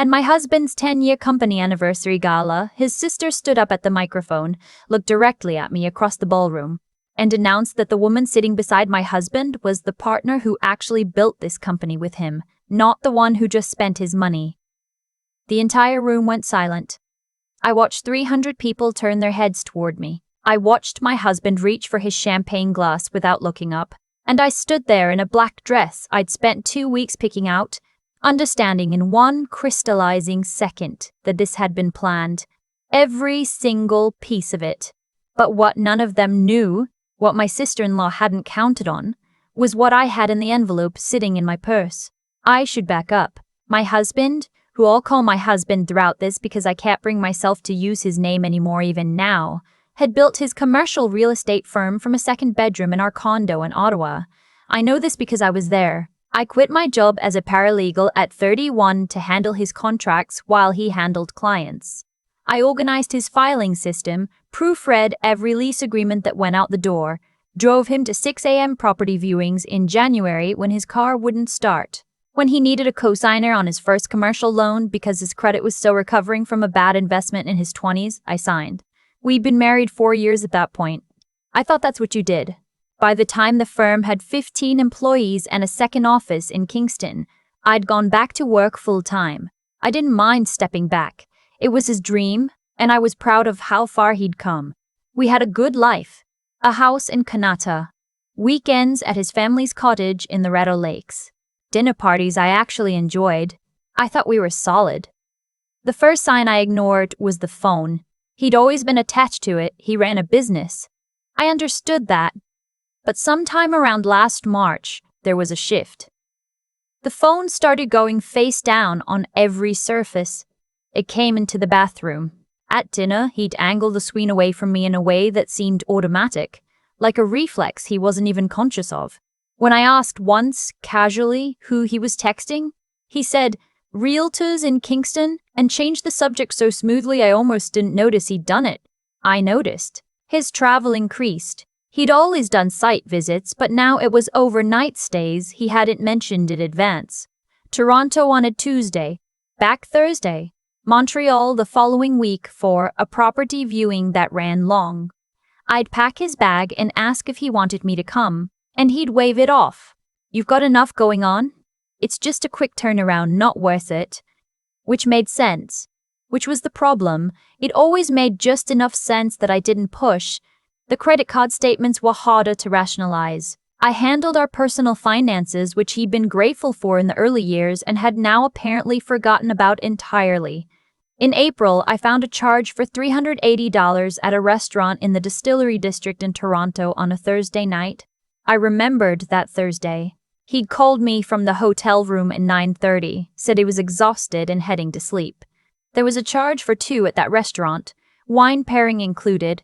At my husband's 10-year company anniversary gala, his sister stood up at the microphone, looked directly at me across the ballroom, and announced that the woman sitting beside my husband was the partner who actually built this company with him, not the one who just spent his money. The entire room went silent. I watched 300 people turn their heads toward me. I watched my husband reach for his champagne glass without looking up, and I stood there in a black dress I'd spent 2 weeks picking out, understanding in one crystallizing second that this had been planned, every single piece of it. But what none of them knew, what my sister-in-law hadn't counted on, was what I had in the envelope sitting in my purse. I should back up. My husband, who I'll call my husband throughout this because I can't bring myself to use his name anymore even now, had built his commercial real estate firm from a second bedroom in our condo in Ottawa. I know this because I was there. I quit my job as a paralegal at 31 to handle his contracts while he handled clients. I organized his filing system, proofread every lease agreement that went out the door, drove him to 6 a.m. property viewings in January when his car wouldn't start. When he needed a cosigner on his first commercial loan because his credit was still recovering from a bad investment in his 20s, I signed. We'd been married 4 years at that point. I thought that's what you did. By the time the firm had 15 employees and a second office in Kingston, I'd gone back to work full-time. I didn't mind stepping back. It was his dream, and I was proud of how far he'd come. We had a good life, a house in Kanata, weekends at his family's cottage in the Rattle Lakes, dinner parties I actually enjoyed. I thought we were solid. The first sign I ignored was the phone. He'd always been attached to it. He ran a business. I understood that. But sometime around last March, there was a shift. The phone started going face down on every surface. It came into the bathroom. At dinner, he'd angle the screen away from me in a way that seemed automatic, like a reflex he wasn't even conscious of. When I asked once, casually, who he was texting, he said, "Realtors in Kingston," and changed the subject so smoothly I almost didn't notice he'd done it. I noticed. His travel increased. He'd always done site visits, but now it was overnight stays he hadn't mentioned in advance. Toronto on a Tuesday, back Thursday, Montreal the following week for a property viewing that ran long. I'd pack his bag and ask if he wanted me to come, and he'd wave it off. "You've got enough going on? It's just a quick turnaround, not worth it." Which made sense. Which was the problem. It always made just enough sense that I didn't push. The credit card statements were harder to rationalize. I handled our personal finances, which he'd been grateful for in the early years and had now apparently forgotten about entirely. In April, I found a charge for $380 at a restaurant in the Distillery District in Toronto on a Thursday night. I remembered that Thursday. He'd called me from the hotel room at 9:30, said he was exhausted and heading to sleep. There was a charge for 2 at that restaurant, wine pairing included.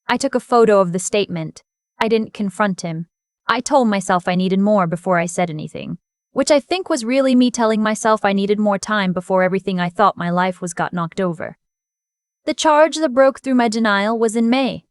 I took a photo of the statement. I didn't confront him. I told myself I needed more before I said anything, which I think was really me telling myself I needed more time before everything I thought my life was got knocked over. The charge that broke through my denial was in May.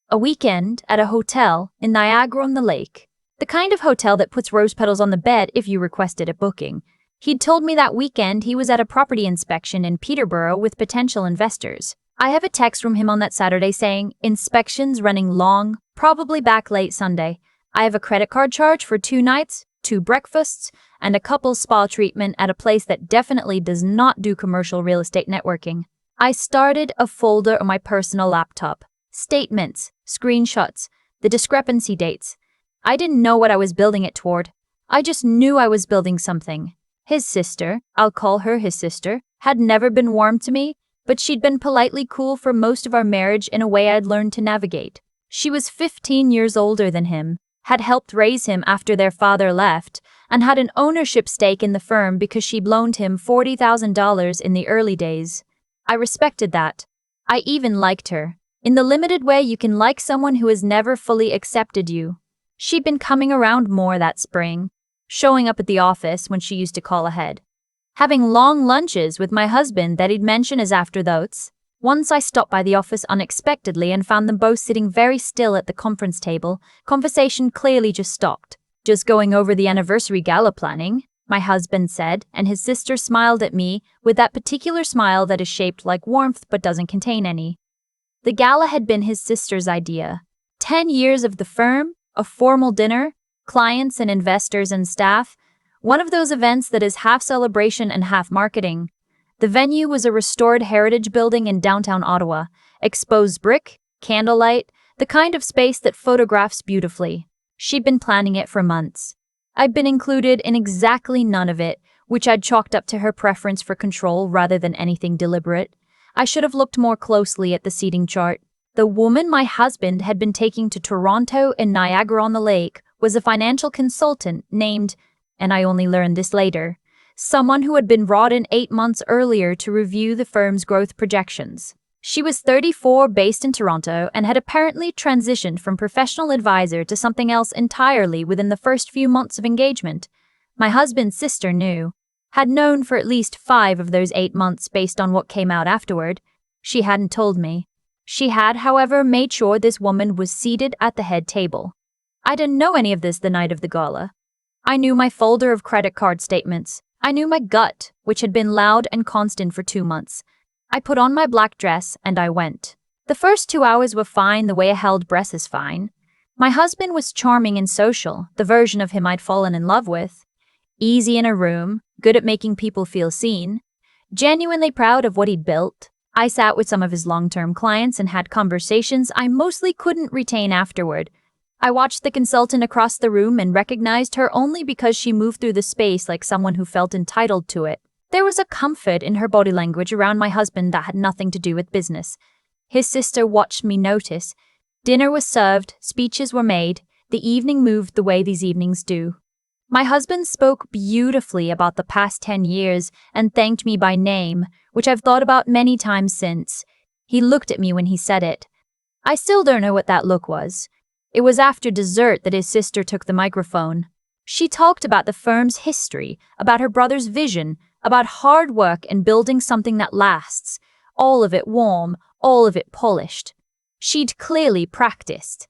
A weekend at a hotel in Niagara-on-the-Lake. The kind of hotel that puts rose petals on the bed if you requested a booking. He'd told me that weekend he was at a property inspection in Peterborough with potential investors. I have a text from him on that Saturday saying, "Inspections running long, probably back late Sunday. I have a credit card charge for 2 nights, 2 breakfasts, and a couple's spa treatment at a place that definitely does not do commercial real estate networking." I started a folder on my personal laptop. Statements, screenshots, the discrepancy dates. I didn't know what I was building it toward. I just knew I was building something. His sister, I'll call her his sister, had never been warm to me, but she'd been politely cool for most of our marriage in a way I'd learned to navigate. She was 15 years older than him, had helped raise him after their father left, and had an ownership stake in the firm because she'd loaned him $40,000 in the early days. I respected that. I even liked her. In the limited way you can like someone who has never fully accepted you. She'd been coming around more that spring, showing up at the office when she used to call ahead, having long lunches with my husband that he'd mention as afterthoughts. Once I stopped by the office unexpectedly and found them both sitting very still at the conference table. Conversation clearly just stopped. "Just going over the anniversary gala planning?" my husband said, and his sister smiled at me with that particular smile that is shaped like warmth but doesn't contain any. The gala had been his sister's idea. 10 years of the firm, a formal dinner, clients and investors and staff, one of those events that is half celebration and half marketing. The venue was a restored heritage building in downtown Ottawa, exposed brick, candlelight, the kind of space that photographs beautifully. She'd been planning it for months. I'd been included in exactly none of it, which I'd chalked up to her preference for control rather than anything deliberate. I should have looked more closely at the seating chart. The woman my husband had been taking to Toronto and Niagara-on-the-Lake was a financial consultant named, and I only learned this later, someone who had been brought in 8 months earlier to review the firm's growth projections. She was 34, based in Toronto, and had apparently transitioned from professional advisor to something else entirely within the first few months of engagement. My husband's sister had known for at least 5 of those 8 months based on what came out afterward. She hadn't told me. She had, however, made sure this woman was seated at the head table. I didn't know any of this the night of the gala. I knew my folder of credit card statements. I knew my gut, which had been loud and constant for 2 months. I put on my black dress and I went. The first 2 hours were fine the way a held breath is fine. My husband was charming and social, the version of him I'd fallen in love with. Easy in a room, good at making people feel seen, genuinely proud of what he'd built. I sat with some of his long-term clients and had conversations I mostly couldn't retain afterward. I watched the consultant across the room and recognized her only because she moved through the space like someone who felt entitled to it. There was a comfort in her body language around my husband that had nothing to do with business. His sister watched me notice. Dinner was served, speeches were made, the evening moved the way these evenings do. My husband spoke beautifully about the past 10 years and thanked me by name, which I've thought about many times since. He looked at me when he said it. I still don't know what that look was. It was after dessert that his sister took the microphone. She talked about the firm's history, about her brother's vision, about hard work and building something that lasts, all of it warm, all of it polished. She'd clearly practiced.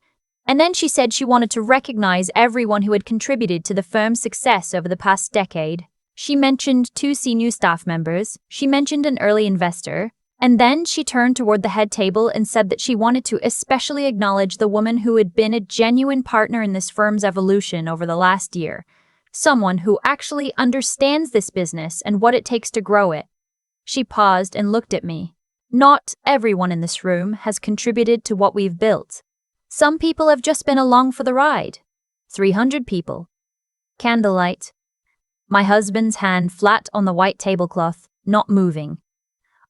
And then she said she wanted to recognize everyone who had contributed to the firm's success over the past decade. She mentioned 2 senior staff members, she mentioned an early investor, and then she turned toward the head table and said that she wanted to especially acknowledge the woman who had been a genuine partner in this firm's evolution over the last year. Someone who actually understands this business and what it takes to grow it. She paused and looked at me. Not everyone in this room has contributed to what we've built. Some people have just been along for the ride. 300 people. Candlelight. My husband's hand flat on the white tablecloth, not moving.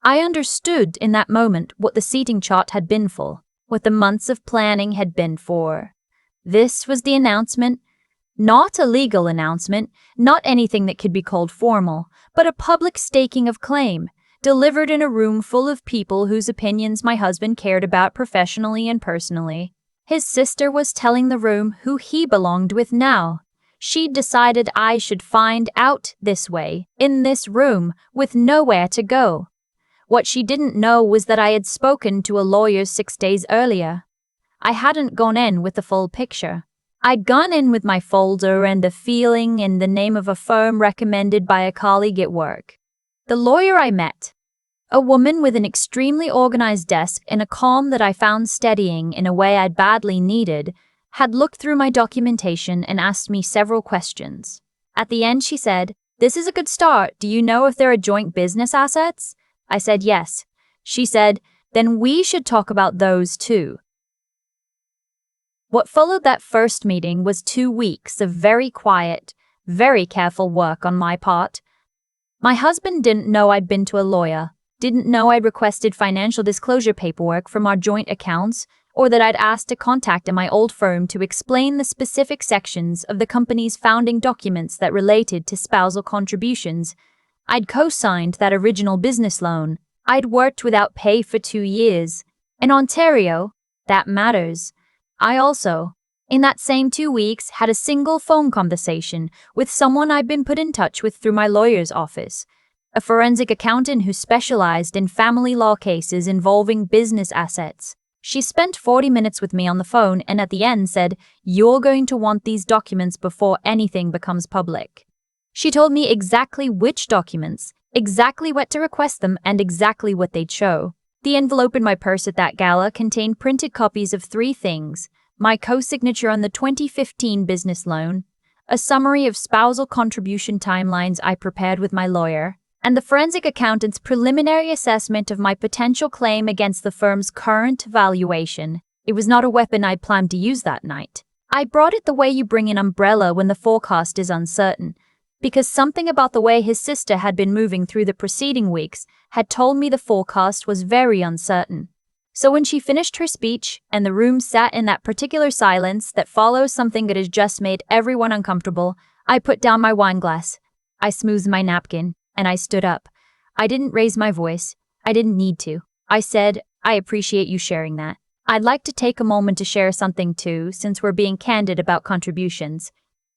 I understood in that moment what the seating chart had been for, what the months of planning had been for. This was the announcement. Not a legal announcement, not anything that could be called formal, but a public staking of claim, delivered in a room full of people whose opinions my husband cared about professionally and personally. His sister was telling the room who he belonged with now. She'd decided I should find out this way, in this room, with nowhere to go. What she didn't know was that I had spoken to a lawyer 6 days earlier. I hadn't gone in with the full picture. I'd gone in with my folder and the feeling and the name of a firm recommended by a colleague at work. The lawyer I met, a woman with an extremely organized desk and a calm that I found steadying in a way I'd badly needed, had looked through my documentation and asked me several questions. At the end she said, "This is a good start. Do you know if there are joint business assets?" I said yes. She said, "Then we should talk about those too." What followed that first meeting was 2 weeks of very quiet, very careful work on my part. My husband didn't know I'd been to a lawyer, didn't know I'd requested financial disclosure paperwork from our joint accounts, or that I'd asked a contact at my old firm to explain the specific sections of the company's founding documents that related to spousal contributions. I'd co-signed that original business loan. I'd worked without pay for 2 years. In Ontario, that matters. I also, in that same 2 weeks, had a single phone conversation with someone I'd been put in touch with through my lawyer's office, a forensic accountant who specialized in family law cases involving business assets. She spent 40 minutes with me on the phone and at the end said, "You're going to want these documents before anything becomes public." She told me exactly which documents, exactly what to request them, and exactly what they'd show. The envelope in my purse at that gala contained printed copies of 3 things: my co-signature on the 2015 business loan, a summary of spousal contribution timelines I prepared with my lawyer, and the forensic accountant's preliminary assessment of my potential claim against the firm's current valuation. It was not a weapon I planned to use that night. I brought it the way you bring an umbrella when the forecast is uncertain, because something about the way his sister had been moving through the preceding weeks had told me the forecast was very uncertain. So when she finished her speech and the room sat in that particular silence that follows something that has just made everyone uncomfortable, I put down my wine glass. I smoothed my napkin, and I stood up. I didn't raise my voice. I didn't need to. I said, "I appreciate you sharing that. I'd like to take a moment to share something too, since we're being candid about contributions."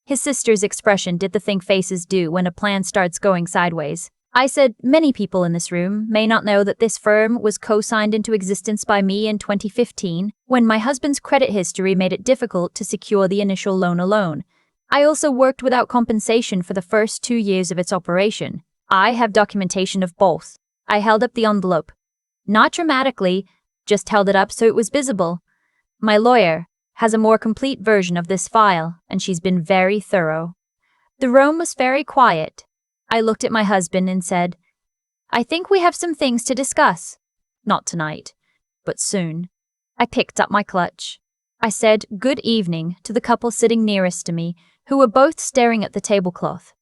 His sister's expression did the thing faces do when a plan starts going sideways. I said, "Many people in this room may not know that this firm was co-signed into existence by me in 2015, when my husband's credit history made it difficult to secure the initial loan alone. I also worked without compensation for the first 2 years of its operation. I have documentation of both." I held up the envelope. Not dramatically, just held it up so it was visible. "My lawyer has a more complete version of this file, and she's been very thorough." The room was very quiet. I looked at my husband and said, "I think we have some things to discuss. Not tonight, but soon." I picked up my clutch. I said good evening to the couple sitting nearest to me, who were both staring at the tablecloth.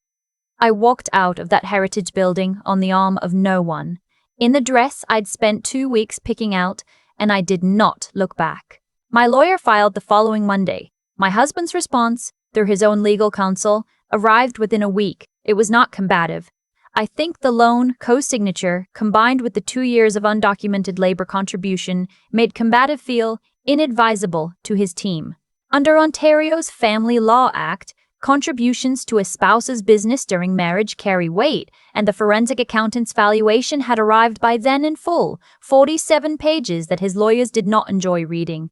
I walked out of that heritage building on the arm of no one, in the dress I'd spent 2 weeks picking out, and I did not look back. My lawyer filed the following Monday. My husband's response, through his own legal counsel, arrived within a week. It was not combative. I think the loan co-signature, combined with the 2 years of undocumented labor contribution, made combative feel inadvisable to his team. Under Ontario's Family Law Act, contributions to a spouse's business during marriage carry weight, and the forensic accountant's valuation had arrived by then in full, 47 pages that his lawyers did not enjoy reading.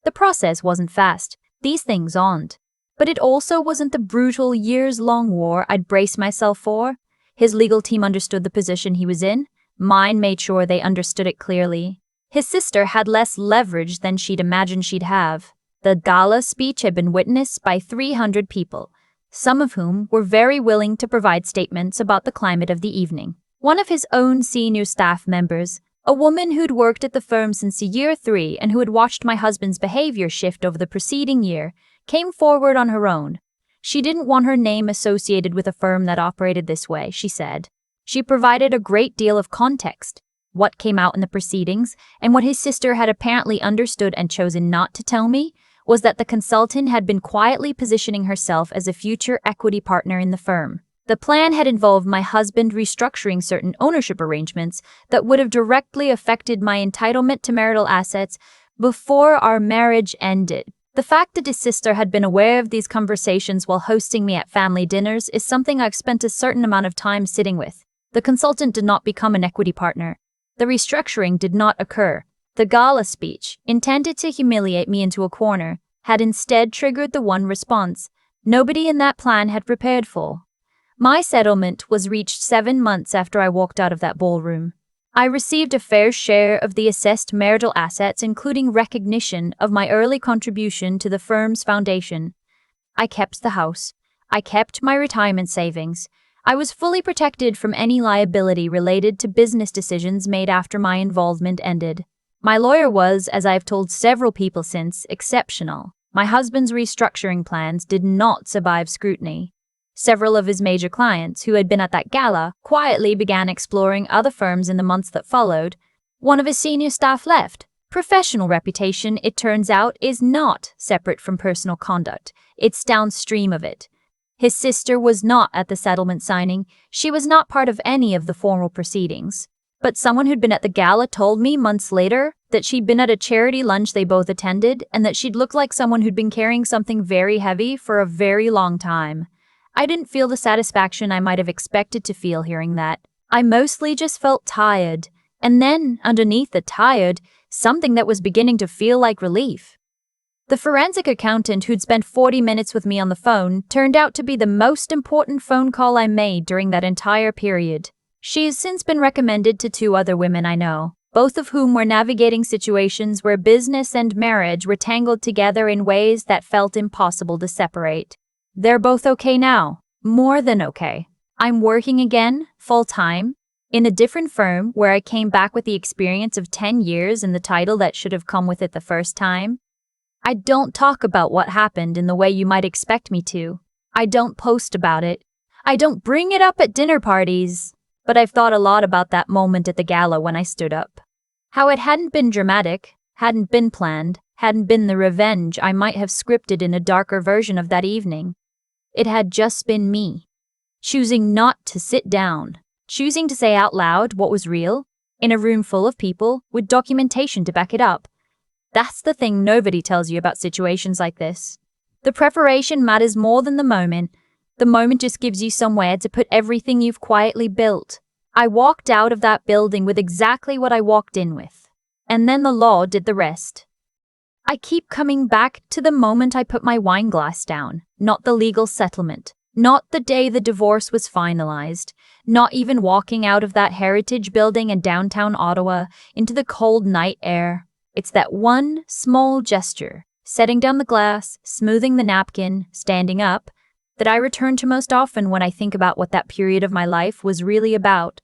The process wasn't fast. These things aren't. But it also wasn't the brutal, years-long war I'd braced myself for. His legal team understood the position he was in. Mine made sure they understood it clearly. His sister had less leverage than she'd imagined she'd have. The Gala speech had been witnessed by 300 people, some of whom were very willing to provide statements about the climate of the evening. One of his own senior staff members, a woman who'd worked at the firm since year 3 and who had watched my husband's behavior shift over the preceding year, came forward on her own. She didn't want her name associated with a firm that operated this way, she said. She provided a great deal of context, what came out in the proceedings, and what his sister had apparently understood and chosen not to tell me was that the consultant had been quietly positioning herself as a future equity partner in the firm. The plan had involved my husband restructuring certain ownership arrangements that would have directly affected my entitlement to marital assets before our marriage ended. The fact that his sister had been aware of these conversations while hosting me at family dinners is something I've spent a certain amount of time sitting with. The consultant did not become an equity partner. The restructuring did not occur. The Gala speech, intended to humiliate me into a corner, had instead triggered the one response nobody in that plan had prepared for. My settlement was reached 7 months after I walked out of that ballroom. I received a fair share of the assessed marital assets, including recognition of my early contribution to the firm's foundation. I kept the house. I kept my retirement savings. I was fully protected from any liability related to business decisions made after my involvement ended. My lawyer was, as I've told several people since, exceptional. My husband's restructuring plans did not survive scrutiny. Several of his major clients, who had been at that gala, quietly began exploring other firms in the months that followed. One of his senior staff left. Professional reputation, it turns out, is not separate from personal conduct. It's downstream of it. His sister was not at the settlement signing. She was not part of any of the formal proceedings. But someone who'd been at the gala told me months later that she'd been at a charity lunch they both attended and that she'd looked like someone who'd been carrying something very heavy for a very long time. I didn't feel the satisfaction I might have expected to feel hearing that. I mostly just felt tired. And then, underneath the tired, something that was beginning to feel like relief. The forensic accountant who'd spent 40 minutes with me on the phone turned out to be the most important phone call I made during that entire period. She has since been recommended to 2 other women I know, both of whom were navigating situations where business and marriage were tangled together in ways that felt impossible to separate. They're both okay now. More than okay. I'm working again, full-time, in a different firm where I came back with the experience of 10 years and the title that should have come with it the first time. I don't talk about what happened in the way you might expect me to. I don't post about it. I don't bring it up at dinner parties. But I've thought a lot about that moment at the gala when I stood up. How it hadn't been dramatic, hadn't been planned, hadn't been the revenge I might have scripted in a darker version of that evening. It had just been me. Choosing not to sit down. Choosing to say out loud what was real, in a room full of people with documentation to back it up. That's the thing nobody tells you about situations like this. The preparation matters more than the moment. The moment just gives you somewhere to put everything you've quietly built. I walked out of that building with exactly what I walked in with. And then the law did the rest. I keep coming back to the moment I put my wine glass down, not the legal settlement, not the day the divorce was finalized, not even walking out of that heritage building in downtown Ottawa into the cold night air. It's that one small gesture, setting down the glass, smoothing the napkin, standing up, that I return to most often when I think about what that period of my life was really about.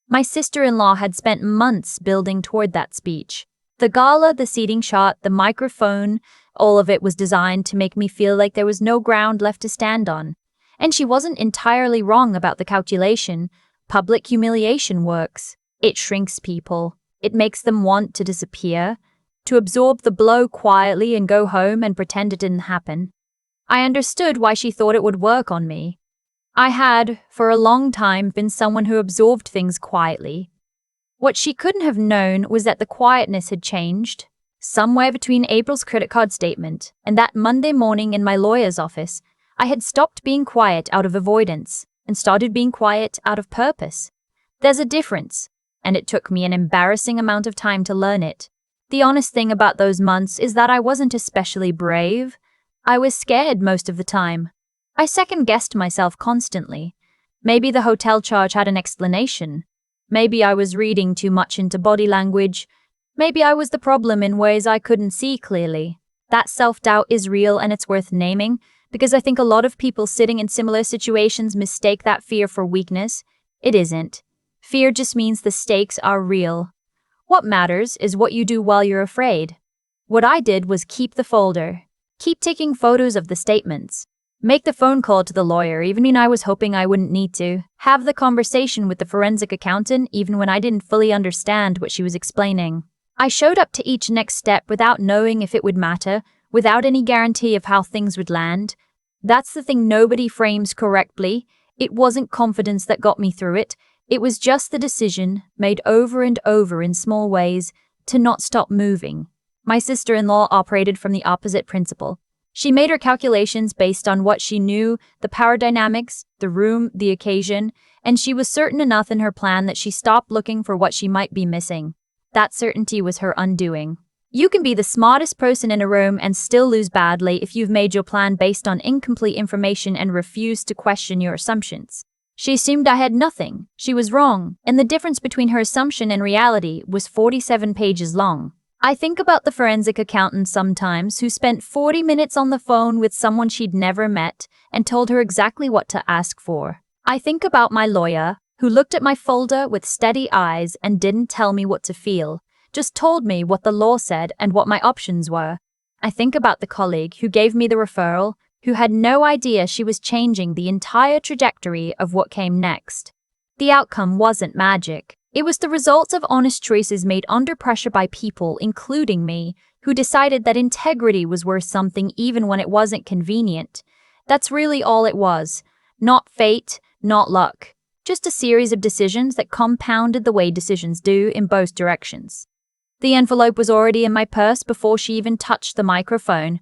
My sister-in-law had spent months building toward that speech. The gala, the seating shot, the microphone, all of it was designed to make me feel like there was no ground left to stand on. And she wasn't entirely wrong about the calculation. Public humiliation works. It shrinks people. It makes them want to disappear, to absorb the blow quietly and go home and pretend it didn't happen. I understood why she thought it would work on me. I had, for a long time, been someone who absorbed things quietly. What she couldn't have known was that the quietness had changed. Somewhere between April's credit card statement and that Monday morning in my lawyer's office, I had stopped being quiet out of avoidance and started being quiet out of purpose. There's a difference, and it took me an embarrassing amount of time to learn it. The honest thing about those months is that I wasn't especially brave. I was scared most of the time. I second-guessed myself constantly. Maybe the hotel charge had an explanation. Maybe I was reading too much into body language. Maybe I was the problem in ways I couldn't see clearly. That self-doubt is real and it's worth naming, because I think a lot of people sitting in similar situations mistake that fear for weakness. It isn't. Fear just means the stakes are real. What matters is what you do while you're afraid. What I did was keep the folder. Keep taking photos of the statements. Make the phone call to the lawyer even when I was hoping I wouldn't need to. Have the conversation with the forensic accountant even when I didn't fully understand what she was explaining. I showed up to each next step without knowing if it would matter, without any guarantee of how things would land. That's the thing nobody frames correctly. It wasn't confidence that got me through it. It was just the decision, made over and over in small ways, to not stop moving. My sister-in-law operated from the opposite principle. She made her calculations based on what she knew, the power dynamics, the room, the occasion, and she was certain enough in her plan that she stopped looking for what she might be missing. That certainty was her undoing. You can be the smartest person in a room and still lose badly if you've made your plan based on incomplete information and refuse to question your assumptions. She assumed I had nothing. She was wrong, and the difference between her assumption and reality was 47 pages long. I think about the forensic accountant sometimes who spent 40 minutes on the phone with someone she'd never met and told her exactly what to ask for. I think about my lawyer who looked at my folder with steady eyes and didn't tell me what to feel, just told me what the law said and what my options were. I think about the colleague who gave me the referral, who had no idea she was changing the entire trajectory of what came next. The outcome wasn't magic. It was the result of honest choices made under pressure by people, including me, who decided that integrity was worth something even when it wasn't convenient. That's really all it was. Not fate, not luck. Just a series of decisions that compounded the way decisions do in both directions. The envelope was already in my purse before she even touched the microphone.